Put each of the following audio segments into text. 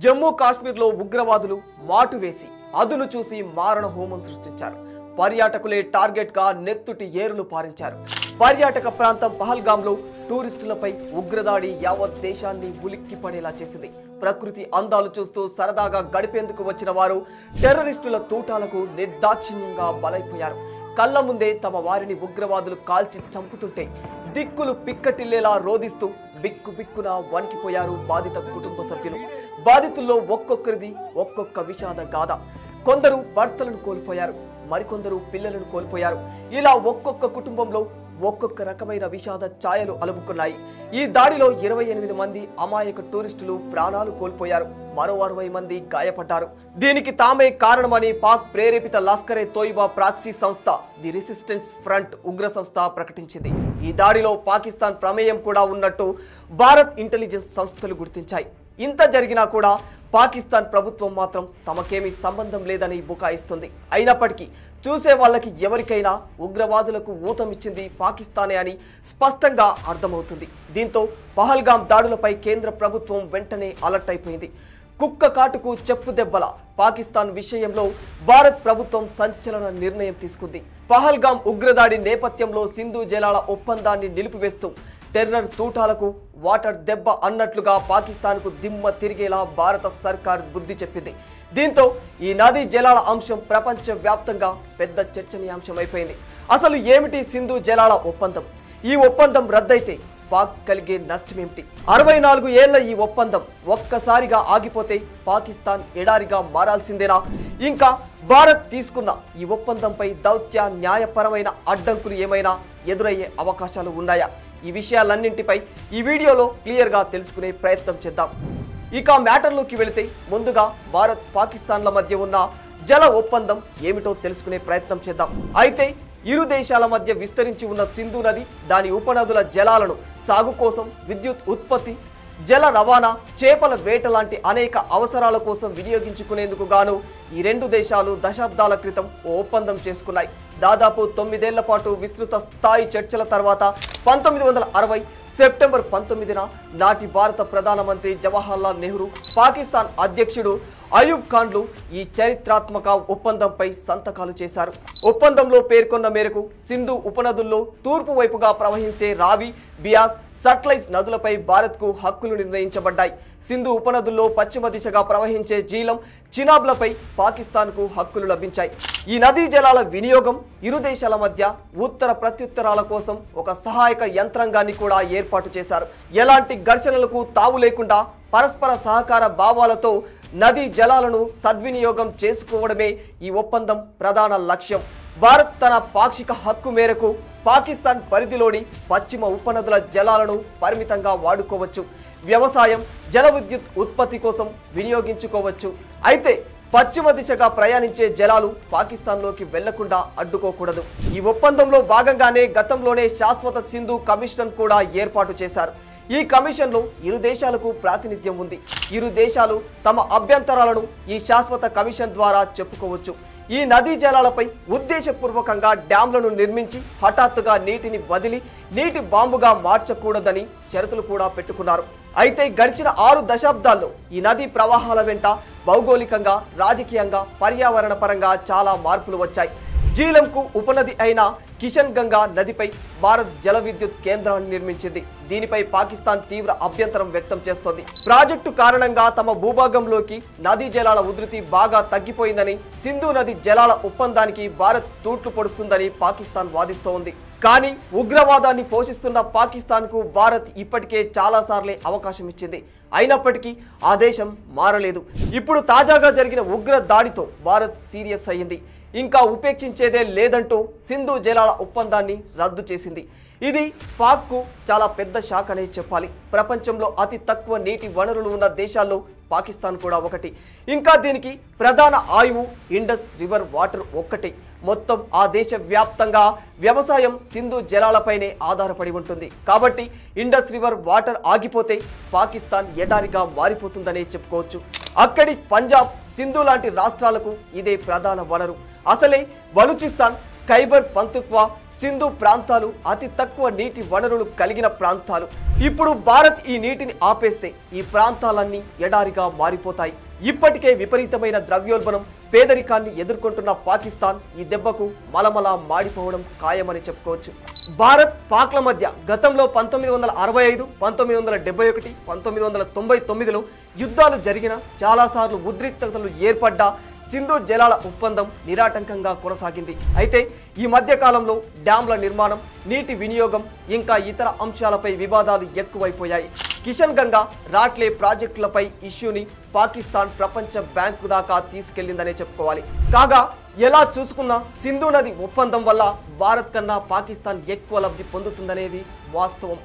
జమ్మూ కాశ్మీర్లో ఉగ్రవాదులు మాటు వేసి అదును చూసి మారణ హోమం సృష్టించారు. పర్యాటకులే టార్గెట్గా నెత్తుటి ఏరులు పారించారు. పర్యాటక ప్రాంతం పహల్గాంలో టూరిస్టులపై ఉగ్రదాడి యావత్ దేశాన్ని ఉలిక్కి పడేలా చేసింది. ప్రకృతి అందాలు చూస్తూ సరదాగా గడిపేందుకు వచ్చిన వారు టెర్రరిస్టుల తూటాలకు నిర్దాక్షిణ్యంగా బలైపోయారు. కళ్ళ ముందే తమ వారిని ఉగ్రవాదులు కాల్చి చంపుతుంటే దిక్కులు పిక్కటిల్లేలా రోదిస్తూ బిక్కున వణికిపోయారు బాధిత కుటుంబ సభ్యులు. బాధితుల్లో ఒక్కొక్కరిది ఒక్కొక్క విషాద గాథ. కొందరు భర్తలను కోల్పోయారు, మరికొందరు పిల్లలను కోల్పోయారు. ఇలా ఒక్కొక్క కుటుంబంలో ఒక్కొక్క రకమైన విషాద ఛాయలు అలుముకున్నాయి. ఈ దాడిలో 28 మంది అమాయక టూరిస్టులు ప్రాణాలు కోల్పోయారు, మరో 60 మంది గాయపడ్డారు. దీనికి తామే కారణమని పాక్ ప్రేరేపిత లష్కరే తోయిబా ప్రాక్సీ సంస్థ ది రెసిస్టెన్స్ ఫ్రంట్ ఉగ్ర సంస్థ ప్రకటించింది. ఈ దాడిలో పాకిస్తాన్ ప్రమేయం కూడా ఉన్నట్టు భారత్ ఇంటెలిజెన్స్ సంస్థలు గుర్తించాయి. ఇంత జరిగినా కూడా పాకిస్తాన్ ప్రభుత్వం మాత్రం తమకేమీ సంబంధం లేదని బుకాయిస్తుంది. అయినప్పటికీ చూసే వాళ్ళకి ఎవరికైనా ఉగ్రవాదులకు ఊతమిచ్చింది పాకిస్తానే అని స్పష్టంగా అర్థమవుతుంది. దీంతో పహల్గాం దాడులపై కేంద్ర ప్రభుత్వం వెంటనే అలర్ట్ అయిపోయింది. కుక్క కాటుకు చెప్పు దెబ్బల పాకిస్తాన్ విషయంలో భారత్ ప్రభుత్వం సంచలన నిర్ణయం తీసుకుంది. పహల్గాం ఉగ్రదాడి నేపథ్యంలో సింధు జలాల ఒప్పందాన్ని నిలిపివేస్తూ టెర్రర్ తూటాలకు వాటర్ దెబ్బ అన్నట్లుగా పాకిస్తాన్కు దిమ్మ తిరిగేలా భారత సర్కార్ బుద్ధి చెప్పింది. దీంతో ఈ నదీ జలాల అంశం ప్రపంచ వ్యాప్తంగా పెద్ద చర్చనీయాంశం అయిపోయింది. అసలు ఏమిటి సింధు జలాల ఒప్పందం? ఈ ఒప్పందం రద్దయితే పాక్ కలిగే నష్టమేమిటి? 64 ఏళ్ల ఈ ఒప్పందం ఒక్కసారిగా ఆగిపోతే పాకిస్తాన్ ఎడారిగా మారాల్సిందేనా? ఇంకా భారత్ తీసుకున్న ఈ ఒప్పందంపై దౌత్య న్యాయపరమైన అడ్డంకులు ఏమైనా ఎదురయ్యే అవకాశాలు ఉన్నాయా? ఈ విషయాలన్నింటిపై ఈ వీడియోలో క్లియర్గా తెలుసుకునే ప్రయత్నం చేద్దాం. ఇక మ్యాటర్లోకి వెళితే ముందుగా భారత్ పాకిస్తాన్ల మధ్య ఉన్న జల ఒప్పందం ఏమిటో తెలుసుకునే ప్రయత్నం చేద్దాం. అయితే ఇరు దేశాల మధ్య విస్తరించి ఉన్న సింధు నది, దాని ఉపనదుల జలాలను సాగు కోసం, విద్యుత్ ఉత్పత్తి, జల రవాణా, చేపల వేట లాంటి అనేక అవసరాల కోసం వినియోగించుకునేందుకు గాను ఈ రెండు దేశాలు దశాబ్దాల క్రితం ఓ ఒప్పందం చేసుకున్నాయి. దాదాపు 9 ఏళ్ల పాటు విస్తృత స్థాయి చర్చల తర్వాత 1960 సెప్టెంబర్ 19న నాటి భారత ప్రధానమంత్రి జవహర్లాల్ నెహ్రూ, పాకిస్తాన్ అధ్యక్షుడు అయూబ్ ఖాన్లు ఈ చరిత్రాత్మక ఒప్పందంపై సంతకాలు చేశారు. ఒప్పందంలో పేర్కొన్న మేరకు సింధు ఉపనదుల్లో తూర్పు వైపుగా ప్రవహించే రావి, బియాస్, సట్లెజ్ నదులపై భారత్కు హక్కులు నిర్ణయించబడ్డాయి. సింధు ఉపనదుల్లో పశ్చిమ దిశగా ప్రవహించే జీలం, చినాబ్లపై పాకిస్తాన్కు హక్కులు లభించాయి. ఈ నదీ జలాల వినియోగం ఇరు దేశాల మధ్య ఉత్తర ప్రత్యుత్తరాల కోసం ఒక సహాయక యంత్రాంగాన్ని కూడా ఏర్పాటు చేశారు. ఎలాంటి ఘర్షణలకు తావు లేకుండా పరస్పర సహకార భావాలతో నదీ జలాలను సద్వినియోగం చేసుకోవడమే ఈ ఒప్పందం ప్రధాన లక్ష్యం. భారత్ తన పాక్షిక హక్కు మేరకు పాకిస్తాన్ పరిధిలోని పశ్చిమ ఉపనదుల జలాలను పరిమితంగా వాడుకోవచ్చు. వ్యవసాయం, జల విద్యుత్ ఉత్పత్తి కోసం వినియోగించుకోవచ్చు. అయితే పశ్చిమ దిశగా ప్రయాణించే జలాలు పాకిస్తాన్లోకి వెళ్లకుండా అడ్డుకోకూడదు. ఈ ఒప్పందంలో భాగంగానే గతంలోనే శాశ్వత సింధు కమిషన్ కూడా ఏర్పాటు చేశారు. ఈ కమిషన్లో ఇరు దేశాలకు ప్రాతినిధ్యం ఉంది. ఇరు దేశాలు తమ అభ్యంతరాలను ఈ శాశ్వత కమిషన్ ద్వారా చెప్పుకోవచ్చు. ఈ నదీ జలాలపై ఉద్దేశపూర్వకంగా డ్యాంలను నిర్మించి హఠాత్తుగా నీటిని వదిలి నీటి బాంబుగా మార్చకూడదని షరతులు కూడా పెట్టుకున్నారు. అయితే గడిచిన 6 దశాబ్దాల్లో ఈ నదీ ప్రవాహాల వెంట భౌగోళికంగా, రాజకీయంగా, పర్యావరణ పరంగా చాలా మార్పులు వచ్చాయి. జీలంకు ఉపనది అయిన కిషన్ గంగా నదిపై భారత్ జల విద్యుత్ కేంద్రాన్ని నిర్మించింది. దీనిపై పాకిస్తాన్ తీవ్ర అభ్యంతరం వ్యక్తం చేస్తోంది. ప్రాజెక్టు కారణంగా తమ భూభాగంలోకి నదీ జలాల ఉధృతి బాగా తగ్గిపోయిందని, సింధు నది జలాల ఒప్పందానికి భారత్ తూట్లు పొడుస్తుందని పాకిస్తాన్ వాదిస్తోంది. కానీ ఉగ్రవాదాన్ని పోషిస్తున్న పాకిస్తాన్కు భారత్ ఇప్పటికే చాలాసార్లే అవకాశం ఇచ్చింది. అయినప్పటికీ ఆ దేశం మారలేదు. ఇప్పుడు తాజాగా జరిగిన ఉగ్ర దాడితో భారత్ సీరియస్ అయ్యింది. ఇంకా ఉపేక్షించేదే లేదంటూ సింధు జలాల ఒప్పందాన్ని రద్దు చేసింది. ఇది పాక్కు చాలా పెద్ద షాక్ అనే చెప్పాలి. ప్రపంచంలో అతి తక్కువ నీటి వనరులు ఉన్న దేశాల్లో పాకిస్తాన్ కూడా ఒకటి. ఇంకా దీనికి ప్రధాన ఆయువు ఇండస్ రివర్ వాటర్ ఒక్కటే. మొత్తం ఆ దేశ వ్యాప్తంగా వ్యవసాయం సింధు జలాలపైనే ఆధారపడి ఉంటుంది. కాబట్టి ఇండస్ రివర్ వాటర్ ఆగిపోతే పాకిస్తాన్ ఎడారిగా మారిపోతుందనే చెప్పుకోవచ్చు. అక్కడి పంజాబ్, సింధు లాంటి రాష్ట్రాలకు ఇదే ప్రధాన వనరు. అసలే బలూచిస్తాన్, ఖైబర్ పఖ్తూన్ఖ్వా, సింధు ప్రాంతాలు అతి తక్కువ నీటి వనరులు కలిగిన ప్రాంతాలు. ఇప్పుడు భారత్ ఈ నీటిని ఆపేస్తే ఈ ప్రాంతాలన్నీ ఎడారిగా మారిపోతాయి. ఇప్పటికే విపరీతమైన ద్రవ్యోల్బణం, పేదరికాన్ని ఎదుర్కొంటున్న పాకిస్తాన్ ఈ దెబ్బకు మలమలా మాడిపోవడం ఖాయమని చెప్పుకోవచ్చు. భారత్ పాక్ల మధ్య గతంలో 1965, 1971, 1999లో యుద్ధాలు జరిగిన, చాలాసార్లు ఉద్రిక్తతలు ఏర్పడ్డా సింధు జలాల ఒప్పందం నిరాటంకంగా కొనసాగింది. అయితే ఈ మధ్య కాలంలో డ్యాంల నిర్మాణం, నీటి వినియోగం ఇంకా ఇతర అంశాలపై వివాదాలు ఎక్కువైపోయాయి. కిషన్ గంగా, రాట్లే ప్రాజెక్టులపై ఇష్యూని పాకిస్తాన్ ప్రపంచ బ్యాంకు దాకా తీసుకెళ్లిందనే చెప్పుకోవాలి. కాగా ఎలా చూసుకున్నా సింధు నది ఒప్పందం వల్ల భారత్ కన్నా పాకిస్తాన్ ఎక్కువ లబ్ధి పొందుతుందనేది వాస్తవం.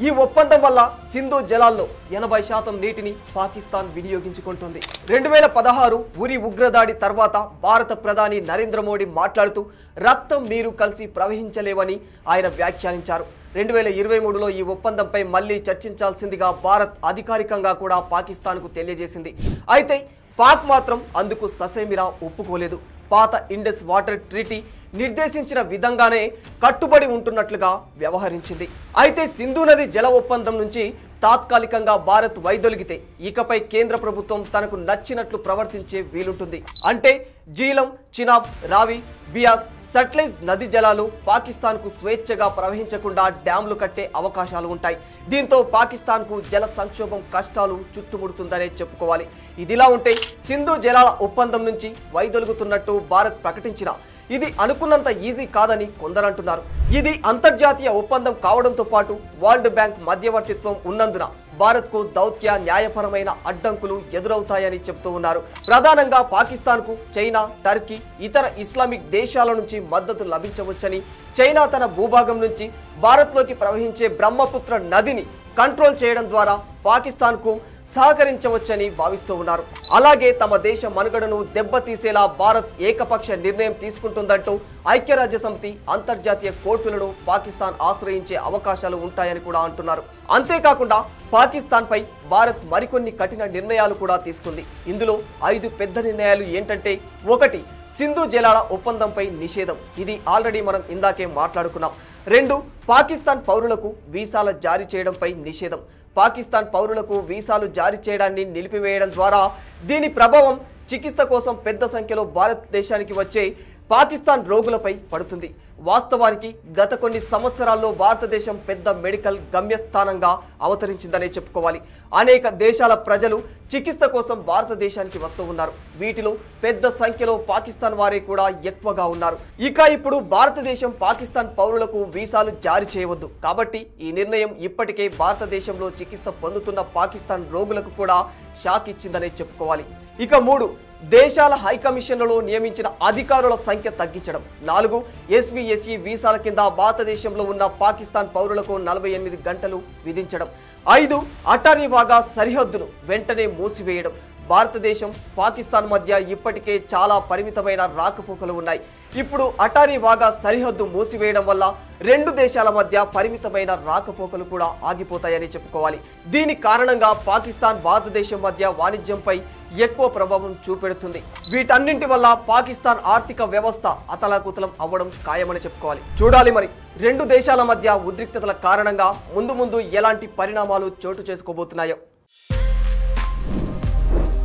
ఈ ఒప్పందం వల్ల సింధు జలాల్లో 80% నీటిని పాకిస్తాన్ వినియోగించుకుంటుంది. 2016 ఉరి ఉగ్రదాడి తర్వాత భారత ప్రధాని నరేంద్ర మోడీ మాట్లాడుతూ రక్తం నీరు కలిసి ప్రవహించలేవని ఆయన వ్యాఖ్యానించారు. 2023లో ఈ ఒప్పందంపై మళ్లీ చర్చించాల్సిందిగా భారత్ అధికారికంగా కూడా పాకిస్తాన్కు తెలియజేసింది. అయితే పాక్ మాత్రం అందుకు ససేమిరా ఒప్పుకోలేదు. పాత ఇండస్ వాటర్ ట్రీటీ నిర్దేశించిన విధంగానే కట్టుబడి ఉంటున్నట్లుగా వ్యవహరించింది. అయితే సింధు నది జల ఒప్పందం నుంచి తాత్కాలికంగా భారత్ వైదొలిగితే ఇకపై కేంద్ర ప్రభుత్వం తనకు నచ్చినట్లు ప్రవర్తించే వీలుంటుంది. అంటే జీలం, చినాబ్, రావి, బియాస్, సట్లెజ్ నది జలాలు పాకిస్తాన్కు స్వేచ్ఛగా ప్రవహించకుండా డ్యాంలు కట్టే అవకాశాలు ఉంటాయి. దీంతో పాకిస్తాన్కు జల సంక్షోభం కష్టాలు చుట్టుముడుతుందనే చెప్పుకోవాలి. ఇదిలా ఉంటే సింధు జలాల ఒప్పందం నుంచి వైదొలుగుతున్నట్టు భారత్ ప్రకటించినా ఇది అనుకున్నంత ఈజీ కాదని కొందరంటున్నారు. ఇది అంతర్జాతీయ ఒప్పందం కావడంతో పాటు వరల్డ్ బ్యాంక్ మధ్యవర్తిత్వం ఉన్నందున భారత్కు దౌత్య, న్యాయపరమైన అడ్డంకులు ఎదురవుతాయని చెబుతూ ఉన్నారు. ప్రధానంగా పాకిస్తాన్కు చైనా, టర్కీ, ఇతర ఇస్లామిక్ దేశాల నుంచి మద్దతు లభించవచ్చని, చైనా తన భూభాగం నుంచి భారత్లోకి ప్రవహించే బ్రహ్మపుత్ర నదిని కంట్రోల్ చేయడం ద్వారా పాకిస్తాన్కు సహకరించవచ్చని భావిస్తూ ఉన్నారు. అలాగే తమ దేశ మనుగడను దెబ్బతీసేలా భారత్ ఏకపక్ష నిర్ణయం తీసుకుంటుందంటూ ఐక్యరాజ్యసమితి, అంతర్జాతీయ కోర్టులను పాకిస్తాన్ ఆశ్రయించే అవకాశాలు ఉంటాయని కూడా అంటున్నారు. అంతేకాకుండా పాకిస్తాన్పై భారత్ మరికొన్ని కఠిన నిర్ణయాలు కూడా తీసుకుంది. ఇందులో 5 పెద్ద నిర్ణయాలు ఏంటంటే, 1. సింధు జలాల ఒప్పందంపై నిషేధం. ఇది ఆల్రెడీ మనం ఇందాకే మాట్లాడుకున్నాం. 2. పాకిస్తాన్ పౌరులకు వీసాల జారీ చేయడంపై నిషేధం. పాకిస్తాన్ పౌరులకు వీసాలు జారీ చేయడాన్ని నిలిపివేయడం ద్వారా దీని ప్రభావం చికిత్స కోసం పెద్ద సంఖ్యలో భారతదేశానికి వచ్చే పాకిస్తాన్ రోగులపై పడుతుంది. వాస్తవానికి గత కొన్ని సంవత్సరాల్లో భారతదేశం పెద్ద మెడికల్ గమ్యస్థానంగా అవతరించిందనే చెప్పుకోవాలి. అనేక దేశాల ప్రజలు చికిత్స కోసం భారతదేశానికి వస్తూ ఉన్నారు. వీటిలో పెద్ద సంఖ్యలో పాకిస్తాన్ వారే కూడా ఎక్కువగా ఉన్నారు. ఇక ఇప్పుడు భారతదేశం పాకిస్తాన్ పౌరులకు వీసాలు జారీ చేయవద్దు. కాబట్టి ఈ నిర్ణయం ఇప్పటికే భారతదేశంలో చికిత్స పొందుతున్న పాకిస్తాన్ రోగులకు కూడా షాక్ ఇచ్చిందనే చెప్పుకోవాలి. ఇక 3. దేశాల హైకమిషన్లలో నియమించిన అధికారుల సంఖ్య తగ్గించడం. 4. SVSE వీసాల కింద భారతదేశంలో ఉన్న పాకిస్తాన్ పౌరులకు 48 గంటలు విధించడం. 5. అటారీ వాగా సరిహద్దును వెంటనే మూసివేయడం. భారతదేశం, పాకిస్తాన్ మధ్య ఇప్పటికే చాలా పరిమితమైన రాకపోకలు ఉన్నాయి. ఇప్పుడు అటారీ వాగా సరిహద్దు మూసివేయడం వల్ల 2 దేశాల మధ్య పరిమితమైన రాకపోకలు కూడా ఆగిపోతాయని చెప్పుకోవాలి. దీని కారణంగా పాకిస్తాన్, భారతదేశం మధ్య వాణిజ్యంపై ఎక్కువ ప్రభావం చూపెడుతుంది. వీటన్నింటి వల్ల పాకిస్తాన్ ఆర్థిక వ్యవస్థ అతలాకుతలం అవ్వడం ఖాయమని చెప్పుకోవాలి. చూడాలి మరి 2 దేశాల మధ్య ఉద్రిక్తతల కారణంగా ముందు ఎలాంటి పరిణామాలు చోటు చేసుకోబోతున్నాయో.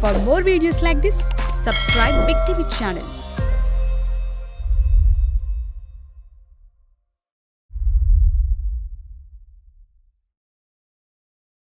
For more videos like this, subscribe Big TV channel.